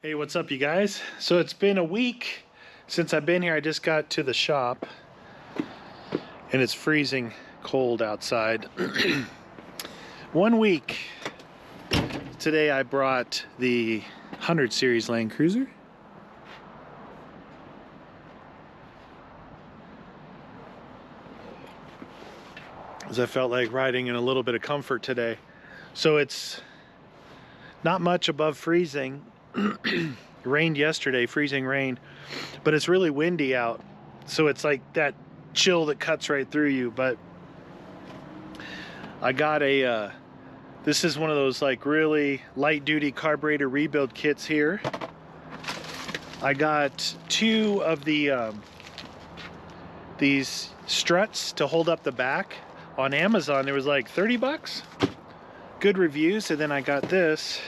Hey, what's up, you guys? So it's been a week since I've been here. I just got to the shop and it's freezing cold outside. 1 week. Today I brought the 100 series Land Cruiser. As I felt like riding in a little bit of comfort today. So it's not much above freezing. It rained yesterday, freezing rain, but it's really windy out, so it's like that chill that cuts right through you. But I got a this is one of those like really light duty carburetor rebuild kits here. I got 2 of the these struts to hold up the back on Amazon. There was like 30 bucks, good reviews. And then I got this.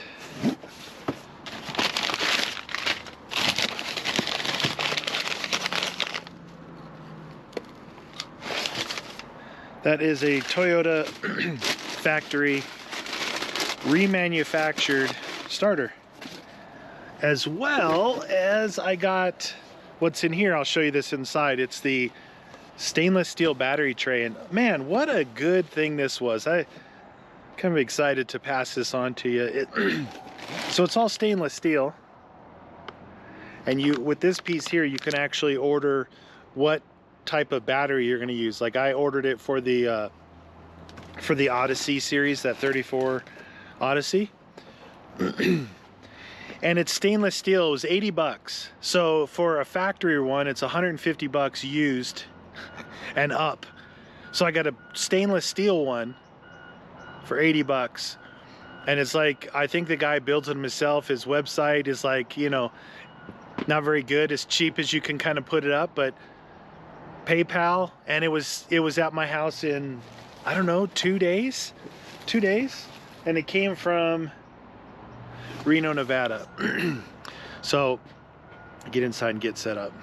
That is a Toyota factory remanufactured starter. As well as I got what's in here. I'll show you this inside. It's the stainless steel battery tray. And man, what a good thing this was. I kind of excited to pass this on to you. So it's all stainless steel. And you, with this piece here, you can actually order what type of battery you're going to use. Like I ordered it for the Odyssey series, that 34 Odyssey. And it's stainless steel. It was 80 bucks. So for a factory one, it's 150 bucks used and up. So I got a stainless steel one for 80 bucks. And it's like, I think the guy builds it himself. His website is like, you know, not very good, as cheap as you can kind of put it up, but PayPal, and it was at my house in, I don't know, 2 days, and it came from Reno, Nevada. So get inside and get set up.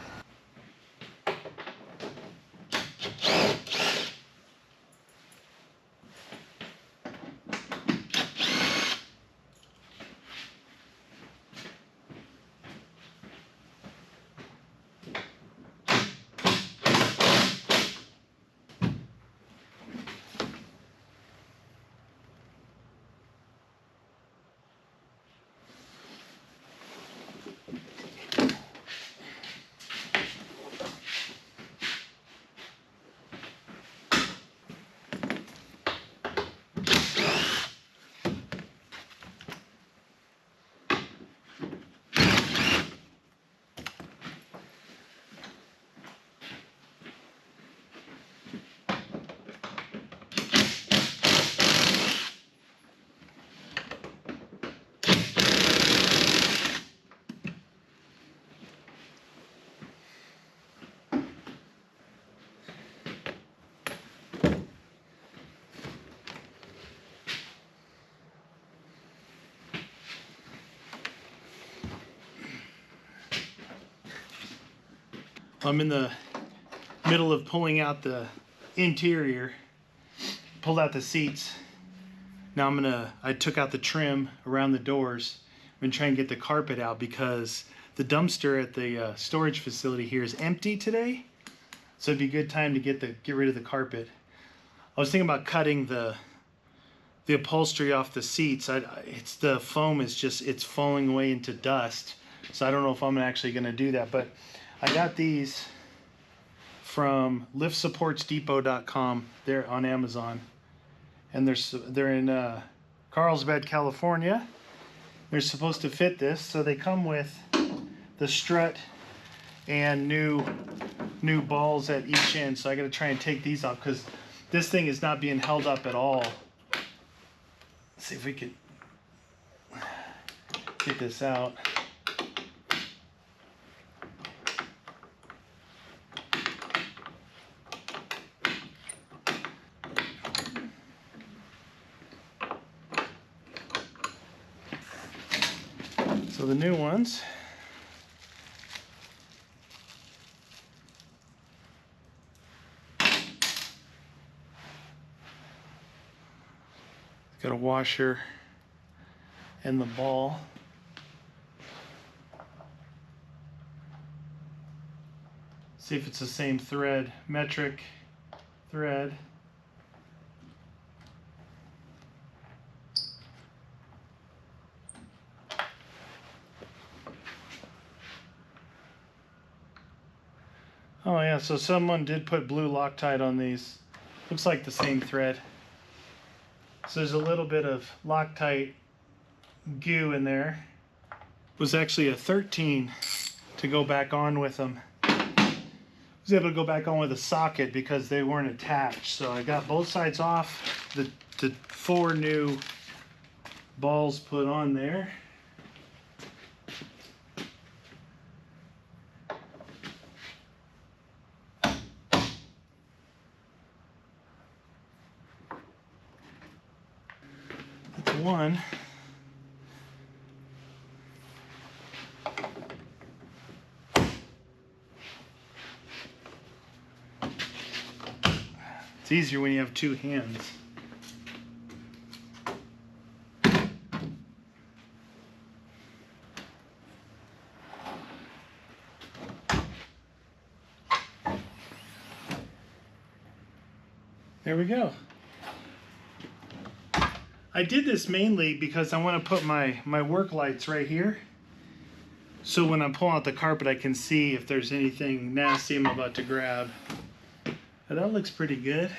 I'm in the middle of pulling out the interior, pulled out the seats. Now I took out the trim around the doors. I'm gonna try and get the carpet out because the dumpster at the storage facility here is empty today. So it'd be a good time to get rid of the carpet. I was thinking about cutting the upholstery off the seats. It's the foam is just, it's falling away into dust. So I don't know if I'm actually gonna do that, but I got these from liftsupportsdepot.com. They're on Amazon, and they're in Carlsbad, California. They're supposed to fit this, so they come with the strut and new balls at each end. So I got to try and take these off because this thing is not being held up at all. Let's see if we can get this out. So the new ones, got a washer and the ball. See if it's the same thread, metric thread. Oh yeah, so someone did put blue Loctite on these. Looks like the same thread. So there's a little bit of Loctite goo in there. It was actually a 13 to go back on with them. I was able to go back on with a socket because they weren't attached. So I got both sides off, the 4 new balls put on there. That's one. It's easier when you have 2 hands. There we go. I did this mainly because I want to put my work lights right here. So when I'm pulling out the carpet, I can see if there's anything nasty I'm about to grab. But that looks pretty good.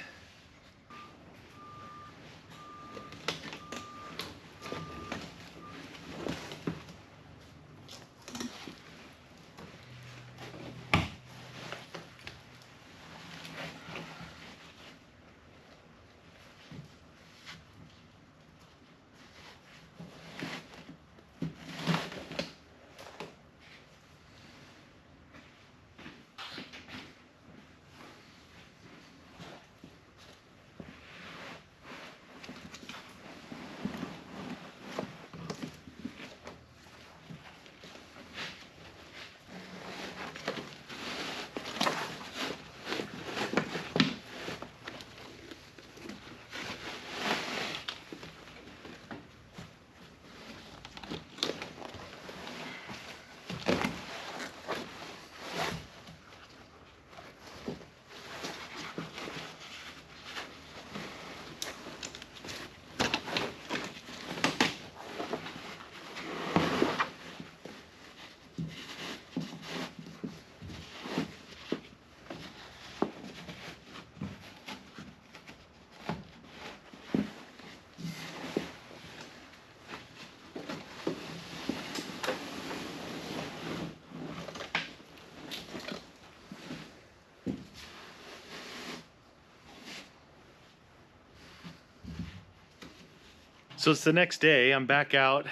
So it's the next day, I'm back out.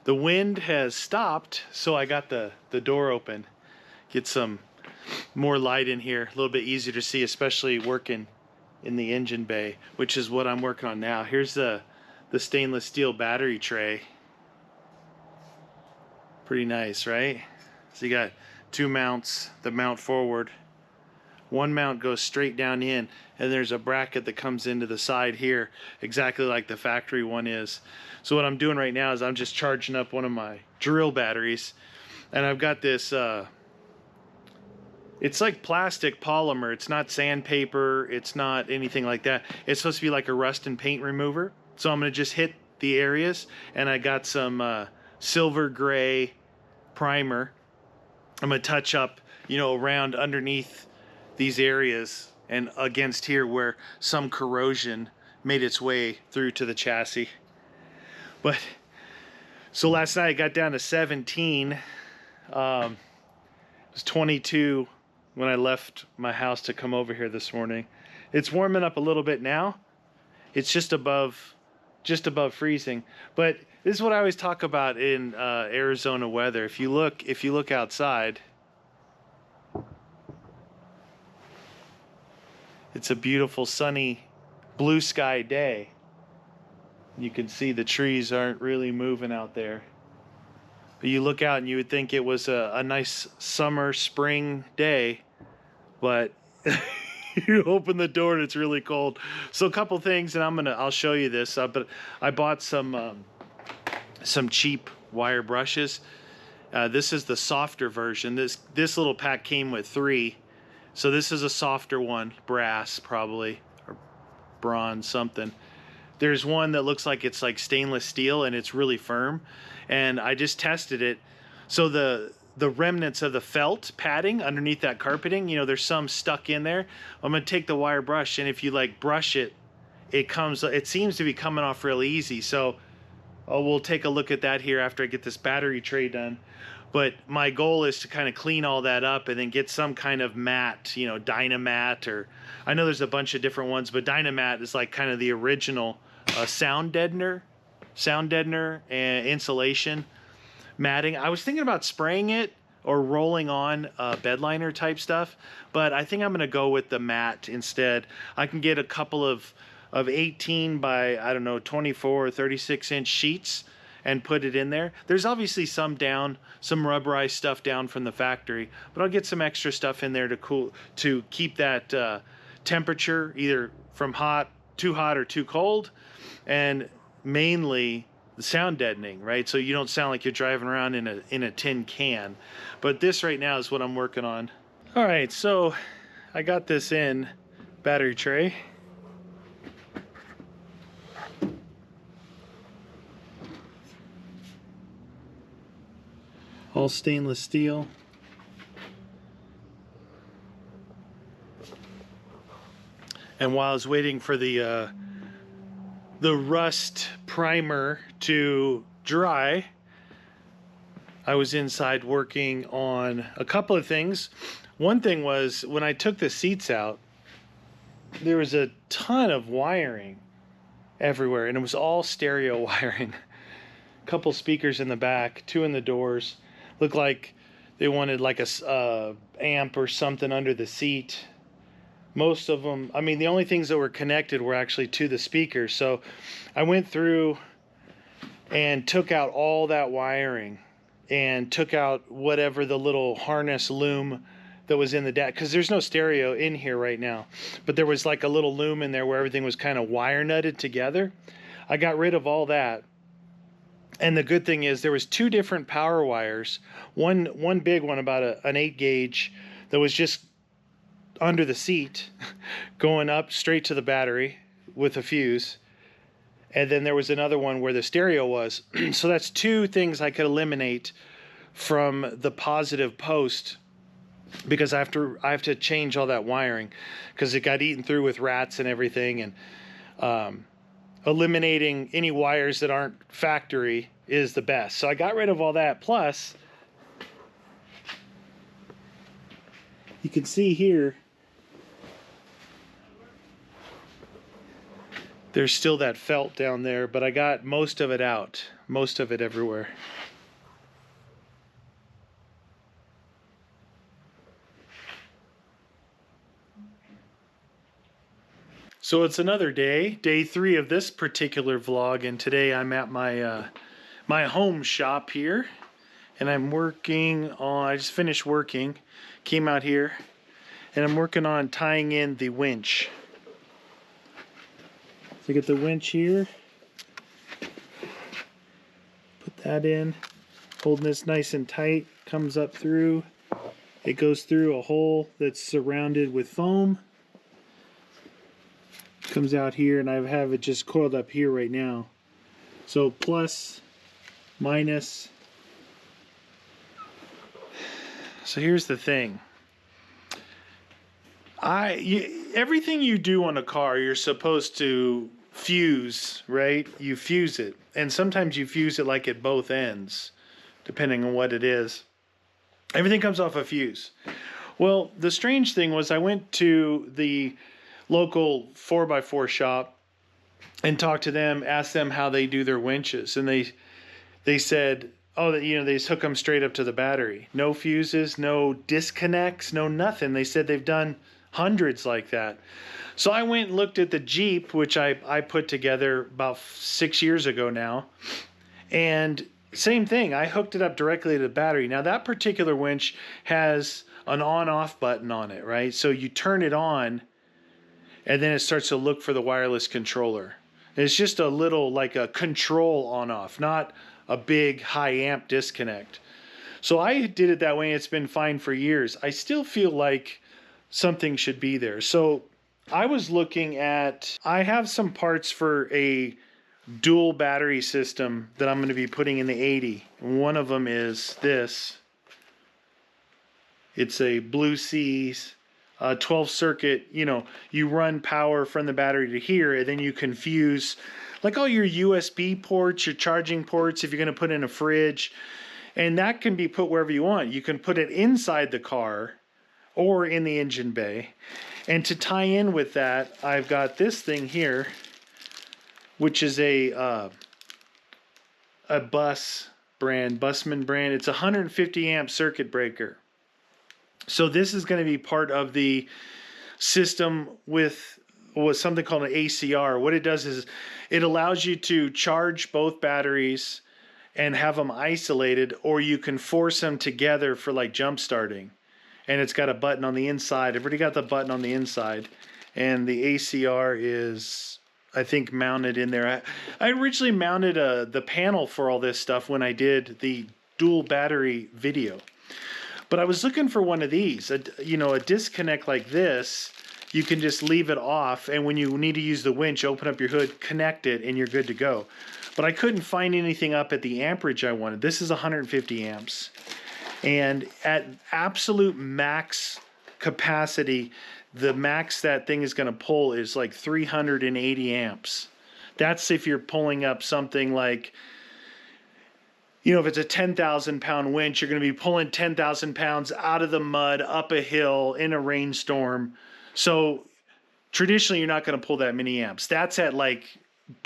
The wind has stopped, so I got the door open. Get some more light in here, a little bit easier to see, especially working in the engine bay, which is what I'm working on now. Here's the stainless steel battery tray. Pretty nice, right? So you got 2 mounts that mount forward. One mount goes straight down in, and there's a bracket that comes into the side here, exactly like the factory one is. So what I'm doing right now is I'm just charging up one of my drill batteries, and I've got this, it's like plastic polymer. It's not sandpaper, it's not anything like that. It's supposed to be like a rust and paint remover. So I'm gonna just hit the areas, and I got some silver gray primer. I'm gonna touch up, you know, around underneath these areas and against here where some corrosion made its way through to the chassis. But so last night I got down to 17. It was 22 when I left my house to come over here this morning. It's warming up a little bit now. It's just above freezing. But this is what I always talk about in Arizona weather. If you look outside, it's a beautiful sunny blue sky day. You can see the trees aren't really moving out there. But you look out and you would think it was a nice summer, spring day, but you open the door and it's really cold. So a couple things, and I'll show you this. But I bought some cheap wire brushes, This is the softer version. This little pack came with 3. So this is a softer one, brass probably, or bronze something. There's one that looks like it's like stainless steel and it's really firm. And I just tested it. So the remnants of the felt padding underneath that carpeting, you know, there's some stuck in there. I'm gonna take the wire brush, and if you like brush it, it seems to be coming off really easy. So we'll take a look at that here after I get this battery tray done. But my goal is to kind of clean all that up and then get some kind of mat, you know, Dynamat, or I know there's a bunch of different ones, but Dynamat is like kind of the original sound deadener and insulation matting. I was thinking about spraying it or rolling on bed liner type stuff, but I think I'm gonna go with the mat instead. I can get a couple of 18 by, I don't know, 24 or 36 inch sheets and put it in there. There's obviously some rubberized stuff down from the factory, but I'll get some extra stuff in there to keep that temperature either from too hot or too cold, and mainly the sound deadening, right? So you don't sound like you're driving around in a tin can. But this right now is what I'm working on. All right, so I got this in battery tray. All stainless steel. And while I was waiting for the rust primer to dry, I was inside working on a couple of things. One thing was, when I took the seats out, there was a ton of wiring everywhere, and it was all stereo wiring. A couple speakers in the back, 2 in the doors. Looked like they wanted like a amp or something under the seat. Most of them, I mean, the only things that were connected were actually to the speakers. So I went through and took out all that wiring and took out whatever the little harness loom that was in the DAC, because there's no stereo in here right now, but there was like a little loom in there where everything was kind of wire nutted together. I got rid of all that. And the good thing is there was 2 different power wires. One big one, about an 8 gauge, that was just under the seat going up straight to the battery with a fuse. And then there was another one where the stereo was. So that's 2 things I could eliminate from the positive post, because I have to change all that wiring because it got eaten through with rats and everything. And eliminating any wires that aren't factory is the best. So I got rid of all that. Plus, you can see here, there's still that felt down there, but I got most of it out, most of it everywhere. So it's another day, day 3 of this particular vlog, and today I'm at my my home shop here, and I'm working on, I just finished working, came out here, and I'm working on tying in the winch. So get the winch here, put that in, holding this nice and tight, comes up through, it goes through a hole that's surrounded with foam, comes out here, and I have it just coiled up here right now. So plus, minus. So here's the thing. Everything you do on a car, you're supposed to fuse, right? You fuse it. And sometimes you fuse it like at both ends, depending on what it is. Everything comes off a fuse. Well, the strange thing was I went to the local 4x4 shop and talked to them, asked them how they do their winches, and they said, oh, you know, they just hook them straight up to the battery. No fuses, no disconnects, no nothing. They said they've done hundreds like that. So I went and looked at the Jeep, which I put together about 6 years ago now, and same thing. I hooked it up directly to the battery. Now that particular winch has an on-off button on it, right? So you turn it on, and then it starts to look for the wireless controller. It's just a little, like a control on-off, not a big high amp disconnect. So I did it that way, and it's been fine for years. I still feel like something should be there. So I was looking at, I have some parts for a dual battery system that I'm going to be putting in the 80. One of them is this. It's a Blue Seas 12 circuit. You know, you run power from the battery to here, and then you can fuse like all your USB ports, your charging ports, if you're going to put in a fridge. And that can be put wherever you want. You can put it inside the car or in the engine bay. And to tie in with that, I've got this thing here, which is a Bussmann brand. It's a 150 amp circuit breaker. So this is going to be part of the system with something called an ACR. What it does is it allows you to charge both batteries and have them isolated, or you can force them together for like jump starting. And it's got a button on the inside. I've already got the button on the inside, and the ACR is, I think, mounted in there. I originally mounted the panel for all this stuff when I did the dual battery video. But I was looking for one of these, a disconnect like this. You can just leave it off, and when you need to use the winch, open up your hood, connect it, and you're good to go. But I couldn't find anything up at the amperage I wanted. This is 150 amps. And at absolute max capacity, the max that thing is going to pull is like 380 amps. That's if you're pulling up something like, if it's a 10,000 pound winch, you're going to be pulling 10,000 pounds out of the mud, up a hill, in a rainstorm. So traditionally, you're not going to pull that many amps. That's at like,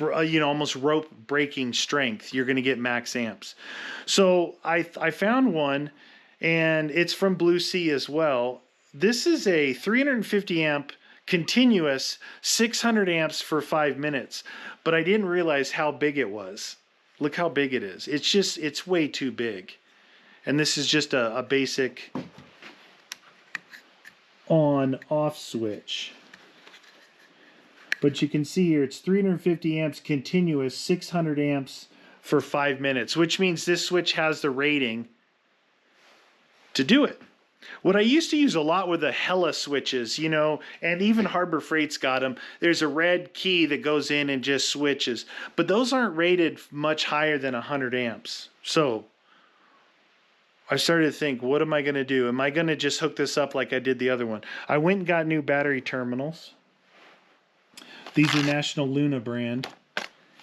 almost rope breaking strength. You're going to get max amps. So I found one, and it's from Blue Sea as well. This is a 350 amp continuous 600 amps for 5 minutes, but I didn't realize how big it was. Look how big it is. It's way too big. And this is just a basic on-off switch. But you can see here, it's 350 amps continuous, 600 amps for 5 minutes, which means this switch has the rating to do it. What I used to use a lot were the Hella switches, and even Harbor Freight's got them. There's a red key that goes in and just switches, but those aren't rated much higher than 100 amps. So I started to think, what am I going to do? Am I going to just hook this up like I did the other one? I went and got new battery terminals. These are National Luna brand.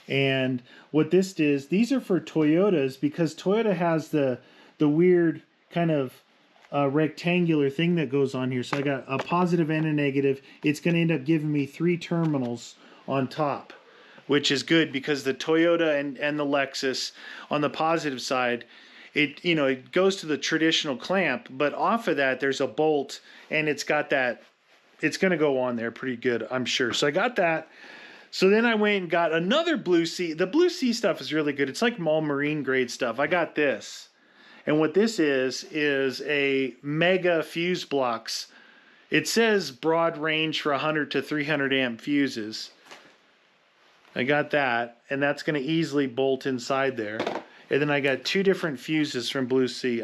And what this is, these are for Toyotas, because Toyota has the weird kind of rectangular thing that goes on here. So I got a positive and a negative. It's going to end up giving me 3 terminals on top, which is good because the Toyota and the Lexus on the positive side, it goes to the traditional clamp, but off of that there's a bolt, and it's got that. It's going to go on there pretty good, I'm sure. So I got that. So then I went and got another Blue Sea. The Blue Sea stuff is really good. It's like mall marine grade stuff. I got this. And what this is a mega fuse blocks. It says broad range for 100 to 300 amp fuses. I got that, and that's going to easily bolt inside there. And then I got 2 different fuses from Blue Sea.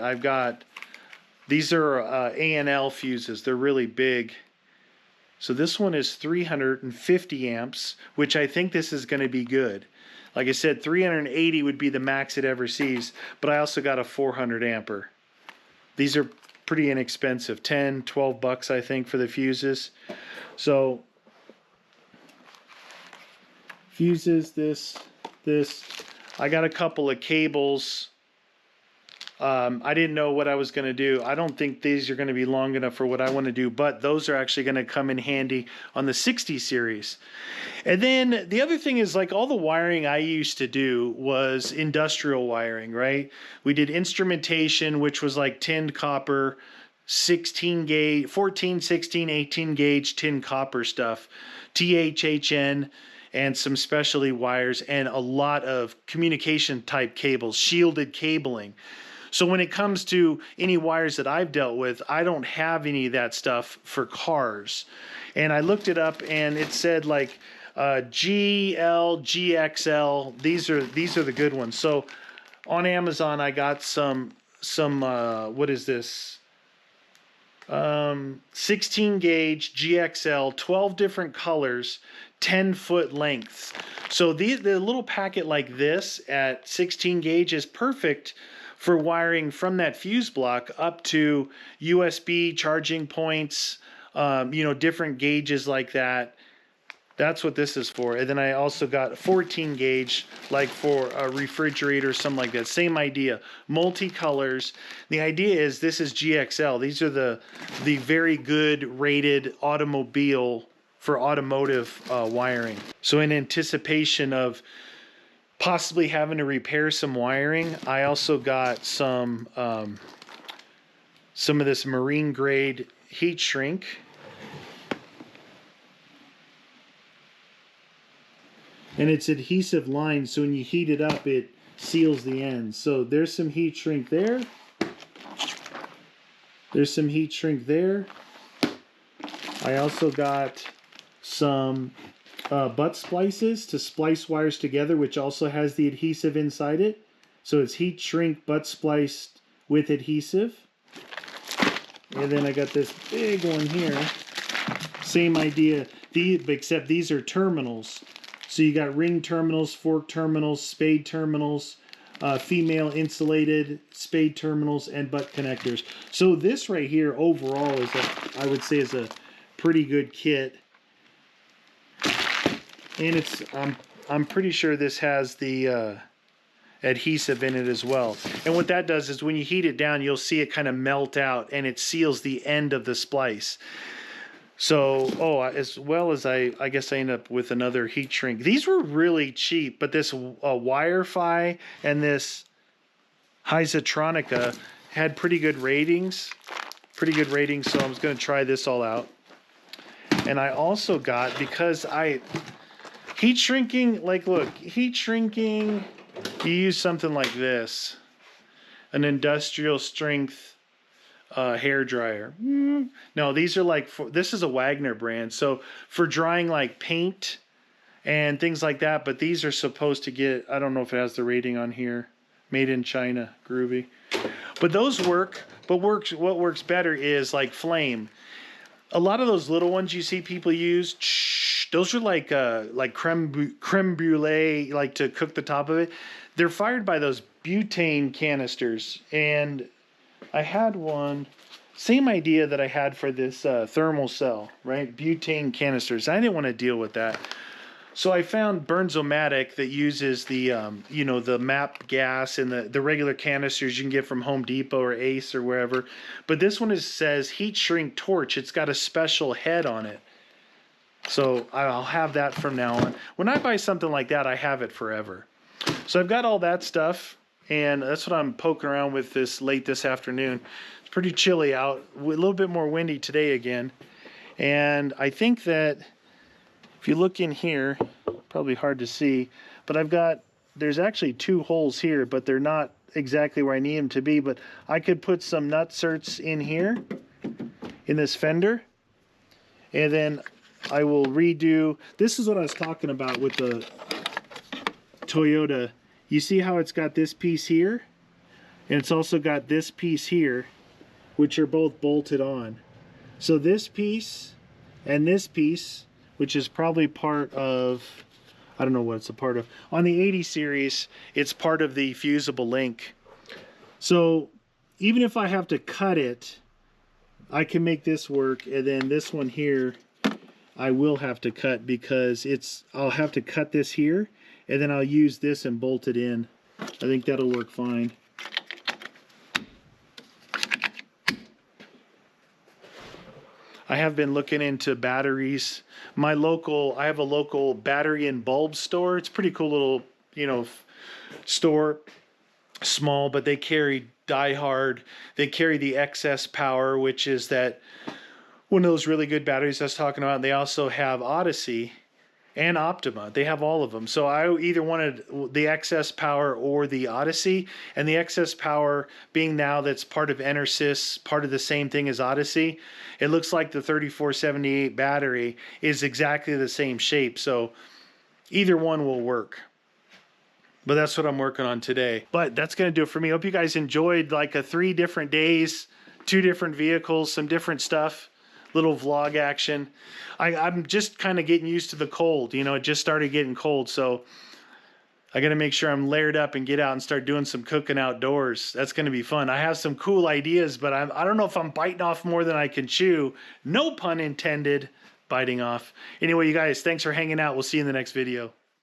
These are A&L fuses. They're really big. So this one is 350 amps, which I think this is going to be good. Like I said, 380 would be the max it ever sees, but I also got a 400 amper. These are pretty inexpensive, 10, 12 bucks I think for the fuses. So fuses, this. I got a couple of cables. I didn't know what I was going to do. I don't think these are going to be long enough for what I want to do, but those are actually going to come in handy on the 60 series. And then the other thing is, like, all the wiring I used to do was industrial wiring, right? We did instrumentation, which was like tinned copper, 16 gauge, 14, 16, 18 gauge tin copper stuff, THHN, and some specialty wires, and a lot of communication type cables, shielded cabling. So when it comes to any wires that I've dealt with, I don't have any of that stuff for cars. And I looked it up, and it said like GL, GXL. These are the good ones. So on Amazon, I got some some what is this? 16 gauge GXL, 12 different colors, 10-foot lengths. So the little packet like this at 16 gauge is perfect for wiring from that fuse block up to USB charging points, different gauges like that. That's what this is for. And then I also got 14 gauge, like for a refrigerator, something like that. Same idea, multicolors. The idea is this is GXL. These are the very good rated automobile for automotive wiring. So in anticipation of possibly having to repair some wiring, I also got some of this marine grade heat shrink. And it's adhesive lined, so when you heat it up, it seals the ends. So there's some heat shrink there. There's some heat shrink there. I also got some butt splices to splice wires together, which also has the adhesive inside it. So it's heat shrink butt spliced with adhesive. And then I got this big one here. Same idea, except these are terminals. So you got ring terminals, fork terminals, spade terminals, female insulated spade terminals, and butt connectors. So this right here overall is I would say is a pretty good kit. And it's I'm pretty sure this has the adhesive in it as well. And what that does is when you heat it down, you'll see it kind of melt out and it seals the end of the splice. So, as well as I guess I end up with another heat shrink. These were really cheap, but this Wirefy and this Hysotronica had pretty good ratings. So I'm just going to try this all out. And I also got, because heat shrinking, like look, heat shrinking, you use something like this, an industrial strength hair dryer. No, these are like, this is a Wagner brand. So for drying like paint and things like that, but these are supposed to get, I don't know if it has the rating on here, made in China, groovy. But those work, but what works better is like flame. A lot of those little ones you see people use, those are like creme brulee, like to cook the top of it. They're fired by those butane canisters. And I had one, same idea that I had for this thermal cell, right? Butane canisters. I didn't want to deal with that. So I found Burnzomatic that uses the, the MAP gas and the regular canisters you can get from Home Depot or Ace or wherever. But this one says heat shrink torch. It's got a special head on it. So I'll have that from now on. When I buy something like that, I have it forever. So I've got all that stuff. And that's what I'm poking around with late this afternoon. It's pretty chilly out, a little bit more windy today again. And I think that if you look in here, probably hard to see, but there's actually 2 holes here, but they're not exactly where I need them to be. But I could put some nutserts in here, in this fender. And then I will redo, this is what I was talking about with the Toyota. You see how it's got this piece here? And it's also got this piece here, which are both bolted on. So this piece and this piece, which is probably part of, I don't know what it's a part of. On the 80 series, it's part of the fusible link. So even if I have to cut it, I can make this work. And then this one here, I will have to cut because I'll have to cut this here. And then I'll use this and bolt it in. I think that'll work fine. I have been looking into batteries. I have a local battery and bulb store. It's a pretty cool little, store. Small, but they carry diehard. They carry the excess power, which is that one of those really good batteries I was talking about. They also have Odyssey and Optima. They have all of them. So I either wanted the excess power or the Odyssey. And the excess power being now that's part of Enersys, part of the same thing as Odyssey. It looks like the 3478 battery is exactly the same shape. So either one will work. But that's what I'm working on today. But that's going to do it for me. Hope you guys enjoyed like 3 different days, 2 different vehicles, some different stuff, little vlog action. I'm just kind of getting used to the cold. You know, it just started getting cold. So I got to make sure I'm layered up and get out and start doing some cooking outdoors. That's going to be fun. I have some cool ideas, but I don't know if I'm biting off more than I can chew. No pun intended, biting off. Anyway, you guys, thanks for hanging out. We'll see you in the next video.